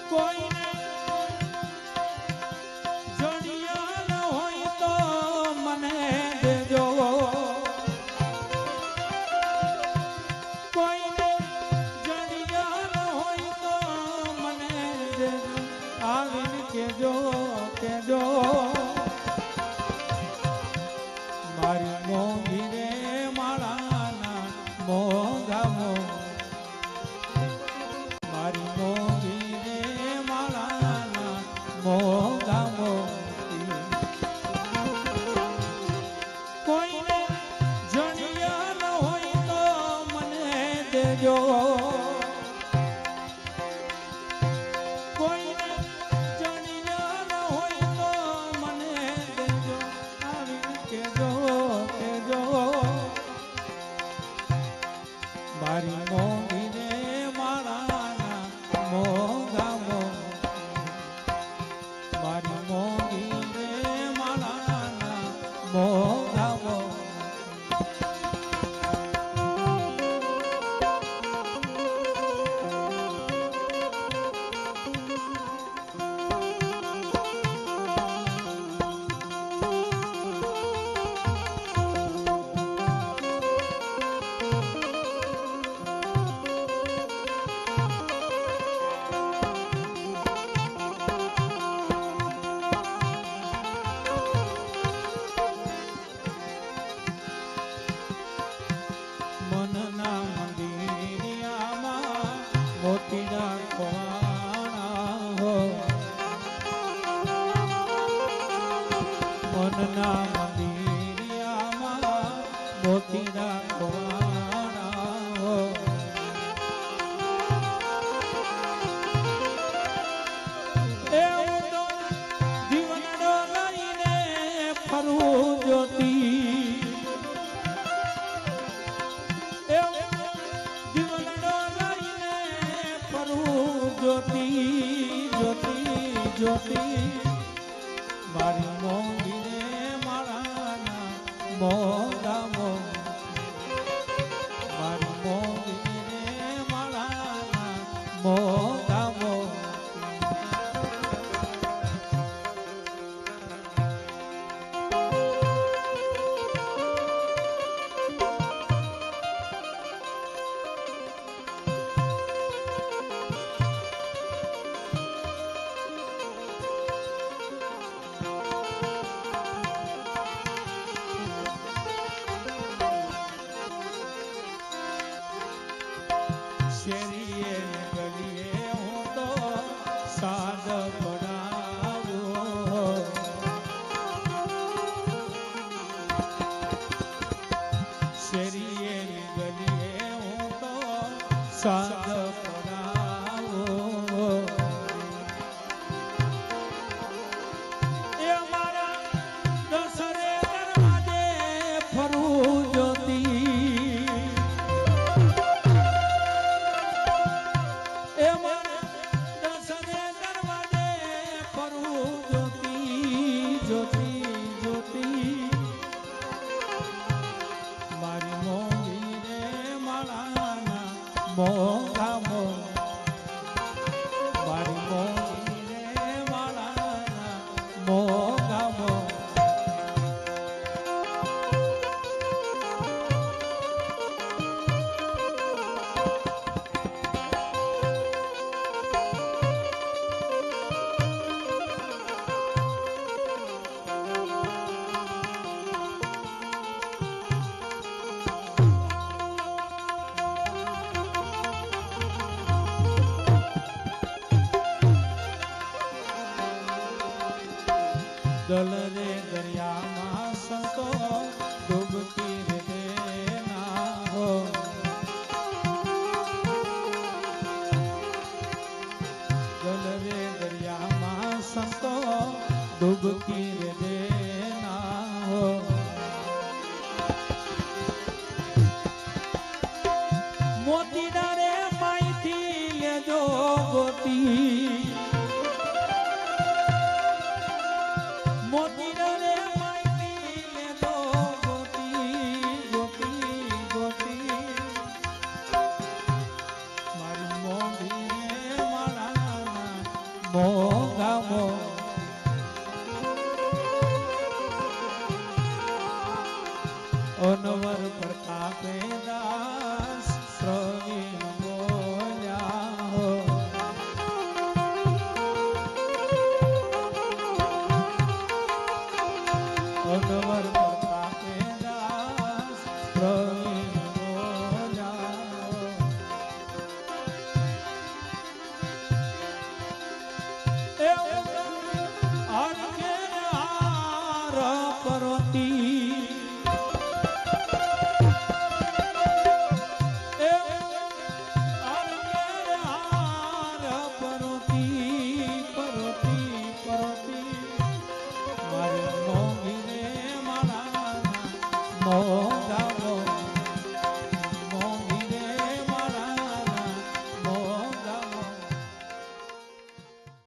કોઈને જડિયા ન હોય તો મને દેજો, કોઈને જડિયા ન હોય તો મને દેજો, આવીને કેજો કેજો મારી મોંઘી રે માળાના મોંઘા મારી મોંઘી રે માળાના મોંઘા કોઈને જડિયા ન હોય તો મને દેજો, કોઈને જડિયા ન હોય તો મને દેજો, આવીને કેજો કેજો મારી મોંઘી રે માળાના મોંઘા મારી મોંઘી રે માળાના મોંઘા મનના મંદિરિયામાં મોતીના ખોવાણા હો, મનના મંદિરિયામાં મોતીના ખોવાણા હો, એવું તો જીવનનો લઈને ફરું જોતી, જ્યોતિ જ્યોતિ જ્યોતિ મારી મોંઘી રે માળાના મોંઘા મારી મોંઘી રે માળાના મોંઘા શેરીએ ગલીએ હું તો સાદ પડાવું, શેરીએ ગલીએ હું તો સાદ પડાવું, એ મારા દસરે દરવાજે ફરું જોતી, જ્યોતિ જ્યોતિ મારી મોંઘી રે માળાના મોંઘા મારી મોંઘી રે માળાના મોંઘા દલ રે દરિયામાં સંતો ડૂબકી રે દેના હો, દલ રે દરિયામાં સંતો ડૂબકી રે દેના હો, મોતીના રે માઈથી લેજો ગોતી, મોતીના રે માઈથી લેજો ગોતી, ગોતી ગોતી મારી મોંઘી રે માળાના મોગા મોગ અનવર પ્રતાપે દાસ પ્રવીણ બોલ્યા હો અનવર પ્રતાપે દાસ પ્રવીણ બોલ્યા હો. એ